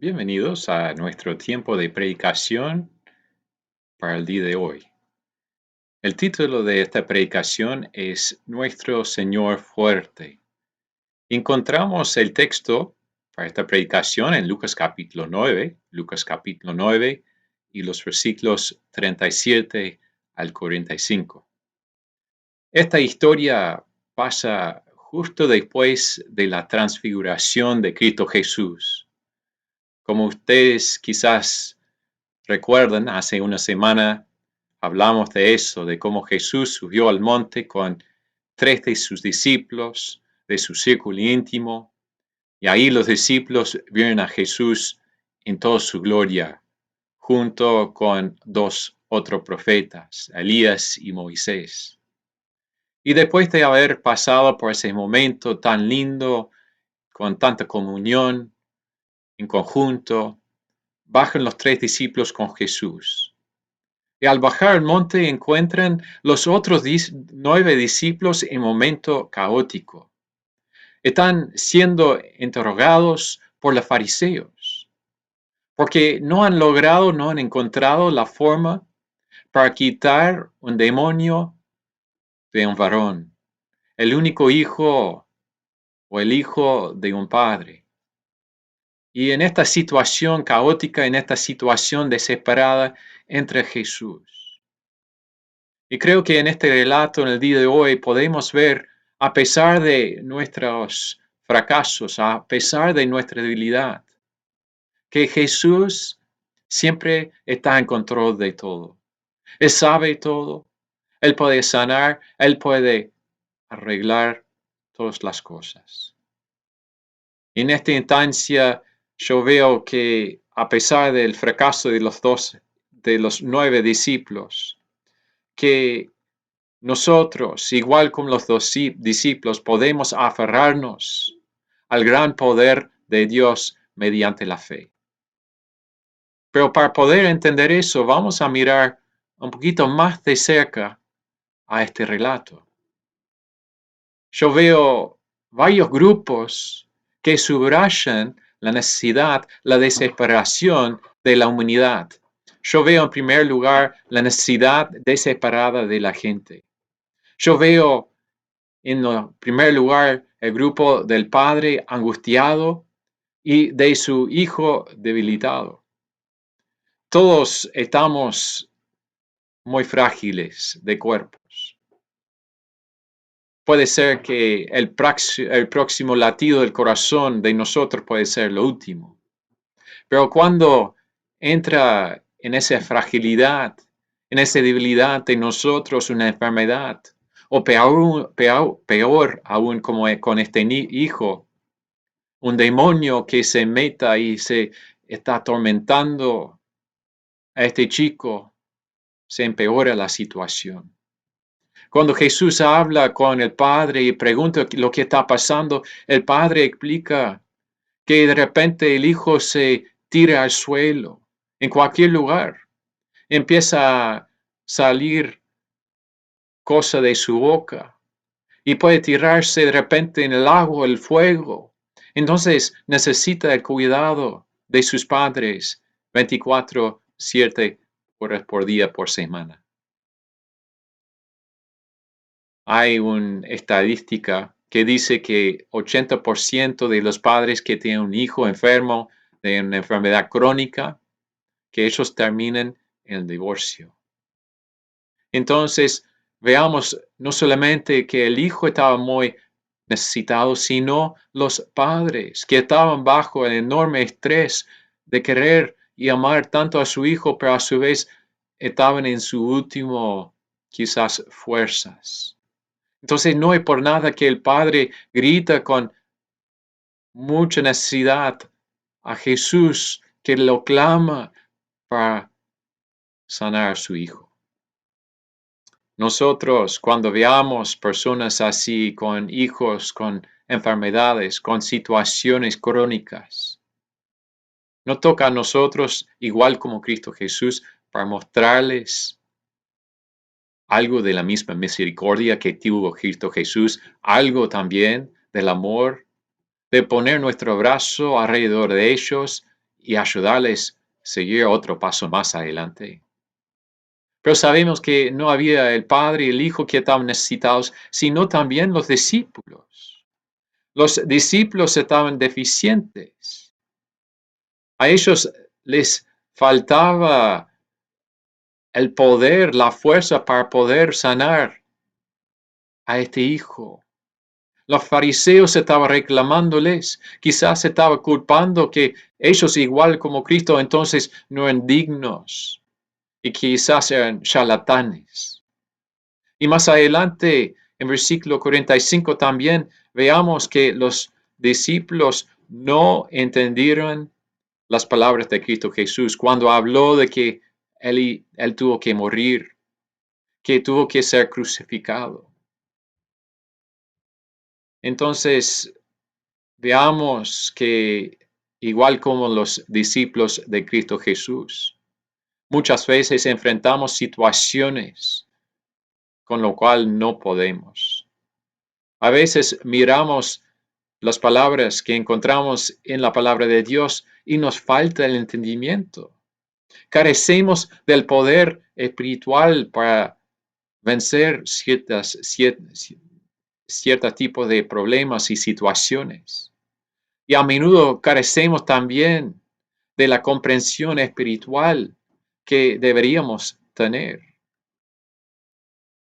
Bienvenidos a nuestro tiempo de predicación para el día de hoy. El título de esta predicación es Nuestro Señor Fuerte. Encontramos el texto para esta predicación en Lucas capítulo 9 y los versículos 37 al 45. Esta historia pasa justo después de la transfiguración de Cristo Jesús. Como ustedes quizás recuerdan, hace una semana hablamos de eso, de cómo Jesús subió al monte con 3 de sus discípulos, de su círculo íntimo, y ahí los discípulos vieron a Jesús en toda su gloria, junto con 2 otros profetas, Elías y Moisés. Y después de haber pasado por ese momento tan lindo, con tanta comunión en conjunto, bajan los 3 discípulos con Jesús. Y al bajar al monte encuentran los otros 9 discípulos en momento caótico. Están siendo interrogados por los fariseos, porque no han encontrado la forma para quitar un demonio de un varón, el único hijo o el hijo de un padre. Y en esta situación caótica, en esta situación desesperada, entra Jesús. Y creo que en este relato, en el día de hoy, podemos ver, a pesar de nuestros fracasos, a pesar de nuestra debilidad, que Jesús siempre está en control de todo. Él sabe todo, Él puede sanar, Él puede arreglar todas las cosas. En esta instancia, yo veo que a pesar del fracaso de los 9 discípulos, que nosotros, igual como los 2 discípulos, podemos aferrarnos al gran poder de Dios mediante la fe. Pero para poder entender eso, vamos a mirar un poquito más de cerca a este relato. Yo veo varios grupos que subrayan la necesidad, la desesperación de la humanidad. Yo veo en primer lugar la necesidad desesperada de la gente. Yo veo en primer lugar el grupo del padre angustiado y de su hijo debilitado. Todos estamos muy frágiles de cuerpos. Puede ser que el próximo latido del corazón de nosotros puede ser lo último. Pero cuando entra en esa fragilidad, en esa debilidad de nosotros una enfermedad, o peor aún como con este hijo, un demonio que se meta y se está atormentando a este chico, se empeora la situación. Cuando Jesús habla con el Padre y pregunta lo que está pasando, el Padre explica que de repente el Hijo se tira al suelo, en cualquier lugar. Empieza a salir cosa de su boca y puede tirarse de repente en el agua, el fuego. Entonces necesita el cuidado de sus padres 24/7 horas por día, por semana. Hay una estadística que dice que 80% de los padres que tienen un hijo enfermo de una enfermedad crónica, que ellos terminen en el divorcio. Entonces, veamos no solamente que el hijo estaba muy necesitado, sino los padres que estaban bajo el enorme estrés de querer y amar tanto a su hijo, pero a su vez estaban en su último, quizás, fuerzas. Entonces no es por nada que el padre grita con mucha necesidad a Jesús, que lo clama para sanar a su hijo. Nosotros, cuando veamos personas así, con hijos, con enfermedades, con situaciones crónicas, no toca a nosotros, igual como Cristo Jesús, para mostrarles algo de la misma misericordia que tuvo Cristo Jesús, algo también del amor, de poner nuestro brazo alrededor de ellos y ayudarles a seguir otro paso más adelante. Pero sabemos que no había el Padre y el Hijo que estaban necesitados, sino también los discípulos. Los discípulos estaban deficientes. A ellos les faltaba el poder, la fuerza para poder sanar a este hijo. Los fariseos estaban reclamándoles, quizás estaban culpando que ellos, igual como Cristo, entonces no eran dignos y quizás eran charlatanes. Y más adelante, en versículo 45 también, veamos que los discípulos no entendieron las palabras de Cristo Jesús cuando habló de que él tuvo que morir, que tuvo que ser crucificado. Entonces, veamos que igual como los discípulos de Cristo Jesús, muchas veces enfrentamos situaciones con lo cual no podemos. A veces miramos las palabras que encontramos en la palabra de Dios y nos falta el entendimiento. Carecemos del poder espiritual para vencer ciertos tipos de problemas y situaciones. Y a menudo carecemos también de la comprensión espiritual que deberíamos tener.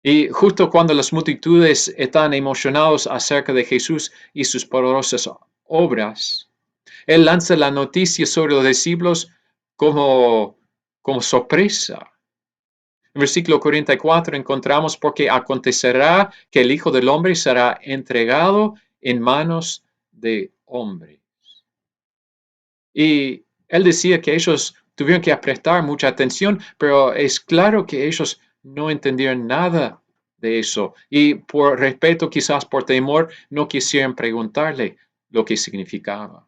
Y justo cuando las multitudes están emocionados acerca de Jesús y sus poderosas obras, Él lanza la noticia sobre los discípulos como sorpresa. En versículo 44 encontramos, porque acontecerá que el Hijo del Hombre será entregado en manos de hombres. Y él decía que ellos tuvieron que prestar mucha atención, pero es claro que ellos no entendieron nada de eso. Y por respeto, quizás por temor, no quisieron preguntarle lo que significaba.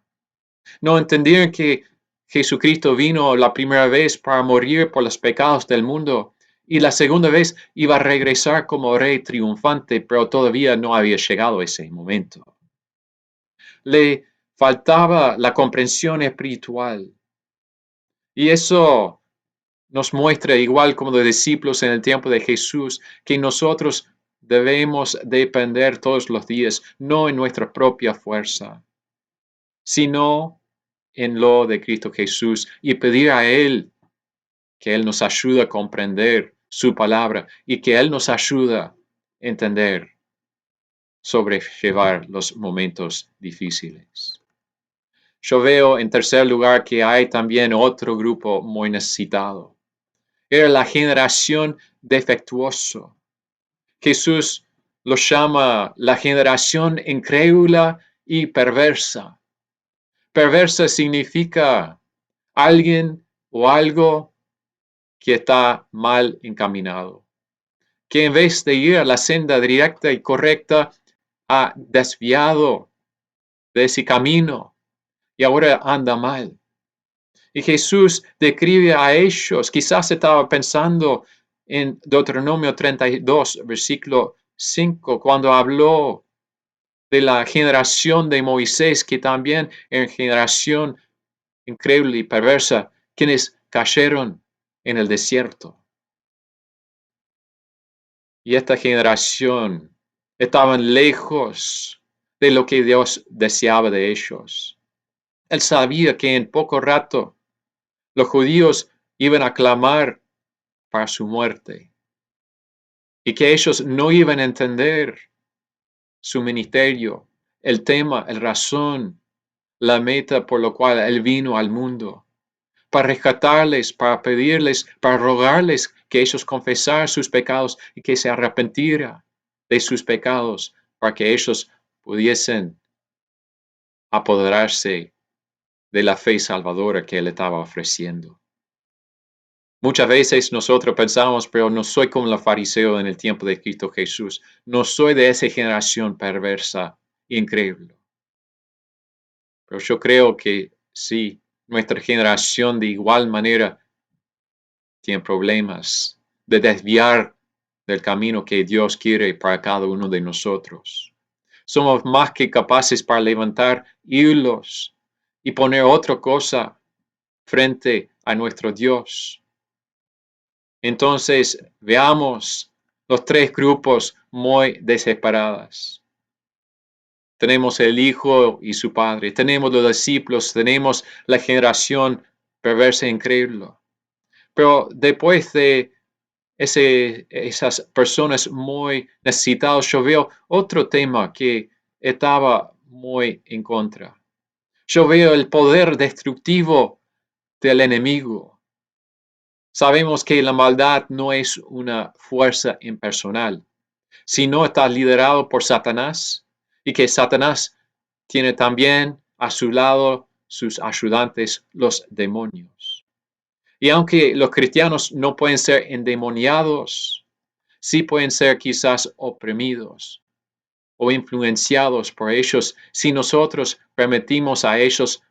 No entendieron que Jesucristo vino la primera vez para morir por los pecados del mundo y la segunda vez iba a regresar como rey triunfante, pero todavía no había llegado ese momento. Le faltaba la comprensión espiritual. Y eso nos muestra, igual como los discípulos en el tiempo de Jesús, que nosotros debemos depender todos los días, no en nuestra propia fuerza, sino en lo de Cristo Jesús y pedir a Él que Él nos ayude a comprender su palabra y que Él nos ayude a entender, sobrellevar los momentos difíciles. Yo veo en tercer lugar que hay también otro grupo muy necesitado. Era la generación defectuosa. Jesús lo llama la generación incrédula y perversa. Perversa significa alguien o algo que está mal encaminado, que en vez de ir a la senda directa y correcta, ha desviado de ese camino y ahora anda mal. Y Jesús describe a ellos, quizás estaba pensando en Deuteronomio 32, versículo 5, cuando habló de la generación de Moisés, que también era generación increíble y perversa, quienes cayeron en el desierto. Y esta generación estaban lejos de lo que Dios deseaba de ellos. Él sabía que en poco rato los judíos iban a clamar para su muerte y que ellos no iban a entender su ministerio, el tema, el razón, la meta por lo cual Él vino al mundo, para rescatarles, para pedirles, para rogarles que ellos confesaran sus pecados y que se arrepintieran de sus pecados para que ellos pudiesen apoderarse de la fe salvadora que Él estaba ofreciendo. Muchas veces nosotros pensamos, pero no soy como los fariseos en el tiempo de Cristo Jesús. No soy de esa generación perversa, increíble. Pero yo creo que sí, nuestra generación de igual manera tiene problemas de desviar del camino que Dios quiere para cada uno de nosotros. Somos más que capaces para levantar hilos y poner otra cosa frente a nuestro Dios. Entonces veamos los tres grupos muy desesperados. Tenemos el Hijo y su Padre, tenemos los discípulos, tenemos la generación perversa e increíble. Pero después de esas personas muy necesitadas, yo veo otro tema que estaba muy en contra. Yo veo el poder destructivo del enemigo. Sabemos que la maldad no es una fuerza impersonal, sino está liderado por Satanás y que Satanás tiene también a su lado sus ayudantes, los demonios. Y aunque los cristianos no pueden ser endemoniados, sí pueden ser quizás oprimidos o influenciados por ellos si nosotros permitimos a ellos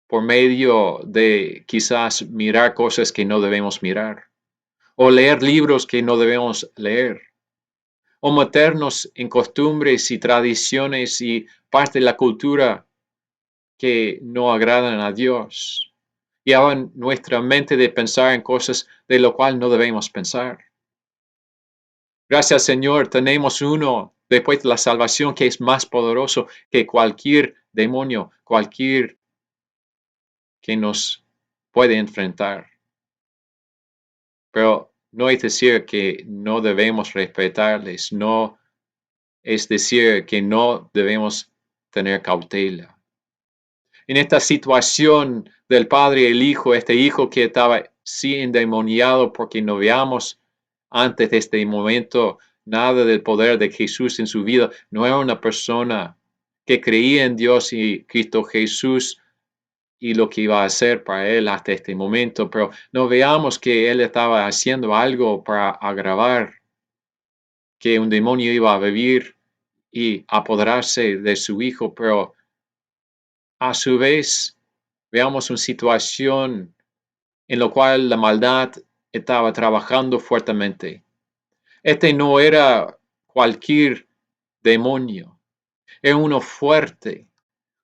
por medio de quizás mirar cosas que no debemos mirar, o leer libros que no debemos leer, o meternos en costumbres y tradiciones y parte de la cultura que no agradan a Dios, y hagan nuestra mente de pensar en cosas de lo cual no debemos pensar. Gracias, Señor, tenemos uno después de la salvación que es más poderoso que cualquier demonio, cualquier que nos puede enfrentar. Pero no es decir que no debemos respetarles, no es decir que no debemos tener cautela. En esta situación del Padre y el Hijo, este hijo que estaba sí endemoniado porque no veamos antes de este momento nada del poder de Jesús en su vida, no era una persona que creía en Dios y Cristo Jesús y lo que iba a hacer para él hasta este momento, pero no veamos que él estaba haciendo algo para agravar que un demonio iba a vivir y apoderarse de su hijo, pero a su vez veamos una situación en la cual la maldad estaba trabajando fuertemente. Este no era cualquier demonio, era uno fuerte,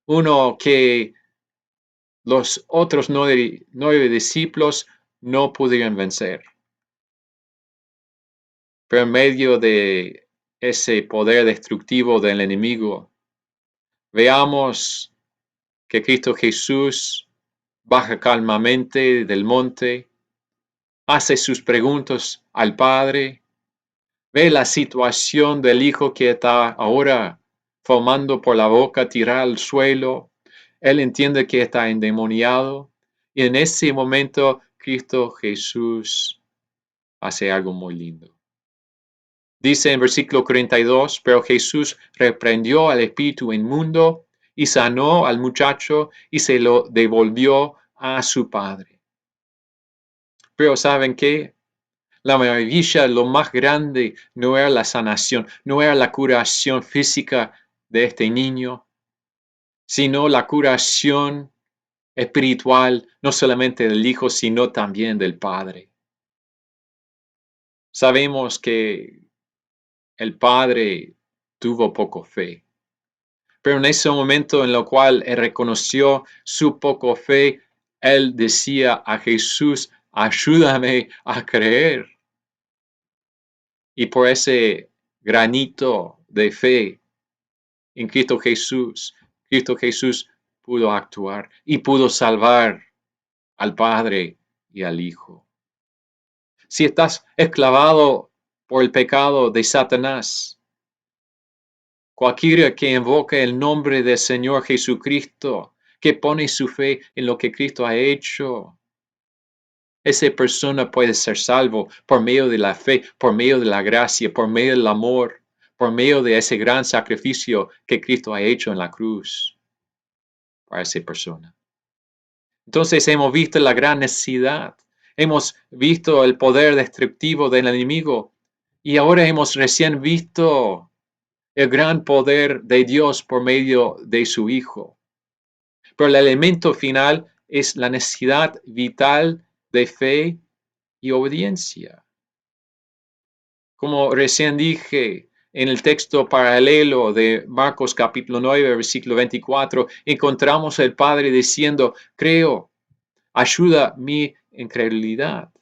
uno que los otros nueve discípulos no pudieron vencer. Pero en medio de ese poder destructivo del enemigo, veamos que Cristo Jesús baja calmamente del monte, hace sus preguntas al Padre, ve la situación del hijo que está ahora formando por la boca, tirar al suelo. Él entiende que está endemoniado y en ese momento Cristo Jesús hace algo muy lindo. Dice en versículo 42, pero Jesús reprendió al espíritu inmundo y sanó al muchacho y se lo devolvió a su padre. Pero ¿saben qué? La maravilla, lo más grande, no era la sanación, no era la curación física de este niño, sino la curación espiritual, no solamente del Hijo, sino también del Padre. Sabemos que el Padre tuvo poco fe, pero en ese momento en el cual él reconoció su poco fe, él decía a Jesús, ayúdame a creer. Y por ese granito de fe en Cristo Jesús pudo actuar y pudo salvar al Padre y al Hijo. Si estás esclavado por el pecado de Satanás, cualquiera que invoque el nombre del Señor Jesucristo, que pone su fe en lo que Cristo ha hecho, esa persona puede ser salvo por medio de la fe, por medio de la gracia, por medio del amor, por medio de ese gran sacrificio que Cristo ha hecho en la cruz para esa persona. Entonces hemos visto la gran necesidad, hemos visto el poder destructivo del enemigo y ahora hemos recién visto el gran poder de Dios por medio de su Hijo. Pero el elemento final es la necesidad vital de fe y obediencia. Como recién dije en el texto paralelo de Marcos capítulo 9, versículo 24, encontramos al Padre diciendo, creo, ayuda mi incredulidad.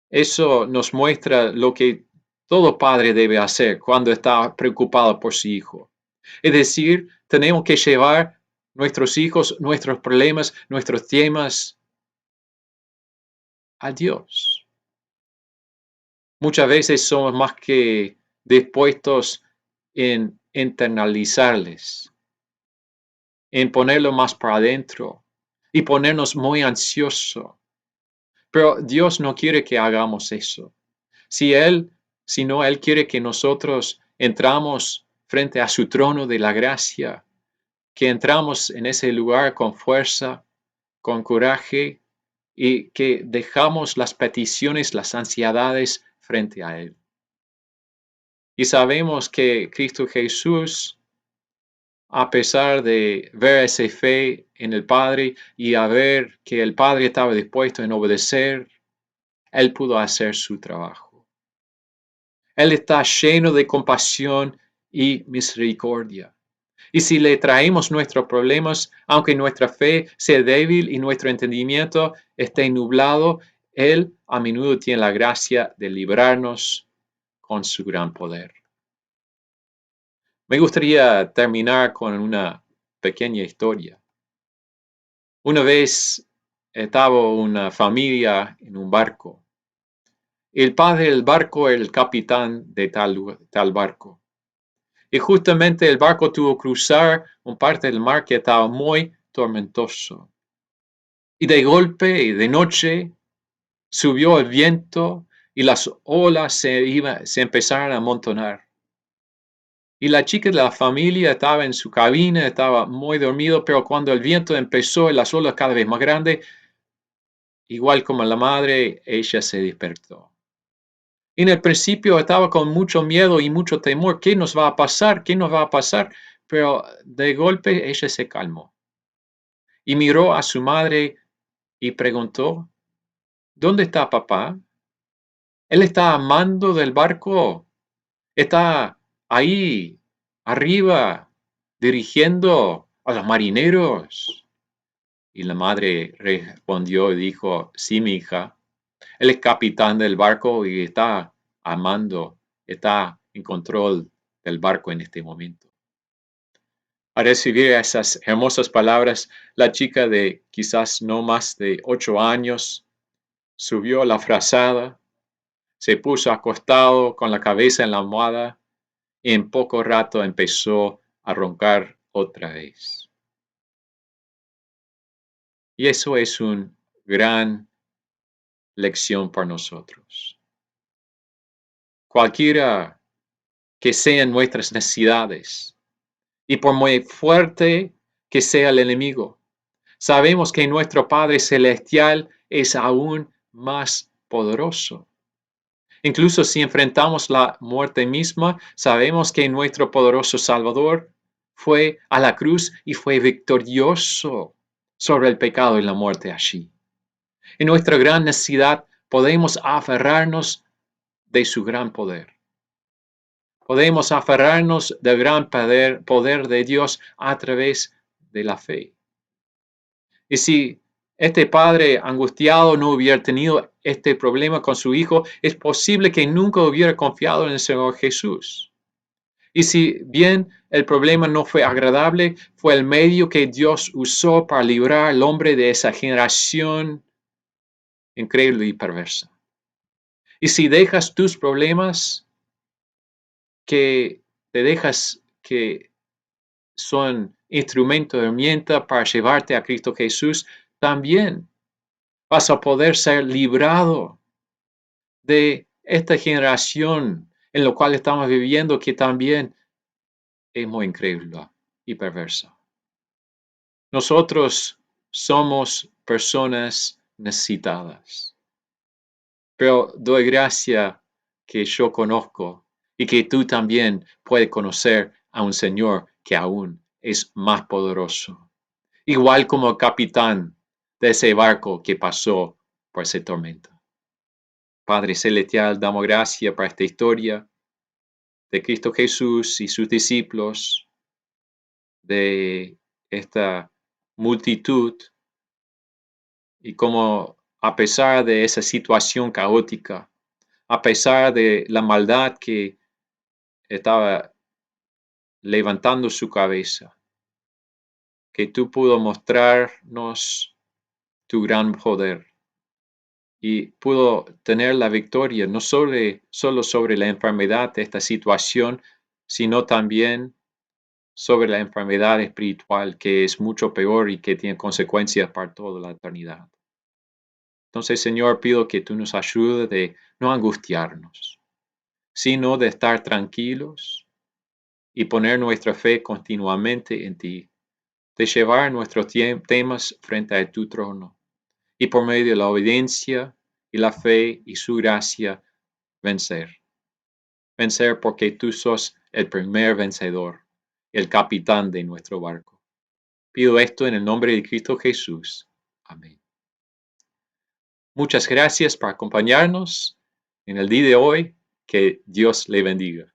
Eso nos muestra lo que todo padre debe hacer cuando está preocupado por su hijo. Es decir, tenemos que llevar nuestros hijos, nuestros problemas, nuestros temas a Dios. Muchas veces somos más que dispuestos en internalizarles, en ponerlo más para adentro y ponernos muy ansiosos. Pero Dios no quiere que hagamos eso. Si no, Él quiere que nosotros entramos frente a su trono de la gracia, que entramos en ese lugar con fuerza, con coraje y que dejamos las peticiones, las ansiedades frente a Él. Y sabemos que Cristo Jesús, a pesar de ver esa fe en el Padre y a ver que el Padre estaba dispuesto en obedecer, Él pudo hacer su trabajo. Él está lleno de compasión y misericordia. Y si le traemos nuestros problemas, aunque nuestra fe sea débil y nuestro entendimiento esté nublado, Él a menudo tiene la gracia de librarnos con su gran poder. Me gustaría terminar con una pequeña historia. Una vez estaba una familia en un barco. El padre del barco era el capitán de tal barco. Y justamente el barco tuvo que cruzar una parte del mar que estaba muy tormentoso. Y de golpe y de noche subió el viento y las olas se empezaron a amontonar. Y la chica de la familia estaba en su cabina, estaba muy dormido, pero cuando el viento empezó y las olas cada vez más grandes, igual como la madre, ella se despertó. En el principio estaba con mucho miedo y mucho temor. ¿Qué nos va a pasar? ¿Qué nos va a pasar? Pero de golpe ella se calmó y miró a su madre y preguntó, ¿dónde está papá? Él está amando del barco. Está ahí, arriba, dirigiendo a los marineros. Y la madre respondió y dijo, sí, mi hija, él es capitán del barco y está amando, está en control del barco en este momento. Al recibir esas hermosas palabras, la chica de quizás no más de 8 años subió a la frazada, se puso acostado con la cabeza en la almohada y en poco rato empezó a roncar otra vez. Y eso es una gran lección para nosotros. Cualquiera que sean nuestras necesidades, y por muy fuerte que sea el enemigo, sabemos que nuestro Padre Celestial es aún más poderoso. Incluso si enfrentamos la muerte misma, sabemos que nuestro poderoso Salvador fue a la cruz y fue victorioso sobre el pecado y la muerte allí. En nuestra gran necesidad podemos aferrarnos de su gran poder. Podemos aferrarnos del gran poder de Dios a través de la fe. Y si este padre angustiado no hubiera tenido este problema con su hijo, es posible que nunca hubiera confiado en el Señor Jesús. Y si bien el problema no fue agradable, fue el medio que Dios usó para librar al hombre de esa generación increíble y perversa. Y si dejas tus problemas, que te dejas que son instrumento de herramienta para llevarte a Cristo Jesús, también vas a poder ser librado de esta generación en la cual estamos viviendo, que también es muy increíble y perversa. Nosotros somos personas necesitadas, pero doy gracia que yo conozco y que tú también puedes conocer a un Señor que aún es más poderoso, igual como el capitán de ese barco que pasó por esa tormenta. Padre Celestial, damos gracias por esta historia de Cristo Jesús y sus discípulos, de esta multitud y como a pesar de esa situación caótica, a pesar de la maldad que estaba levantando su cabeza, que tú pudo mostrarnos tu gran poder y pudo tener la victoria no solo sobre la enfermedad de esta situación, sino también sobre la enfermedad espiritual, que es mucho peor y que tiene consecuencias para toda la eternidad. Entonces, Señor, pido que tú nos ayudes de no angustiarnos, sino de estar tranquilos y poner nuestra fe continuamente en ti, de llevar nuestros temas frente a tu trono y por medio de la obediencia y la fe y su gracia vencer. Vencer porque tú sos el primer vencedor, el capitán de nuestro barco. Pido esto en el nombre de Cristo Jesús. Amén. Muchas gracias por acompañarnos en el día de hoy. Que Dios le bendiga.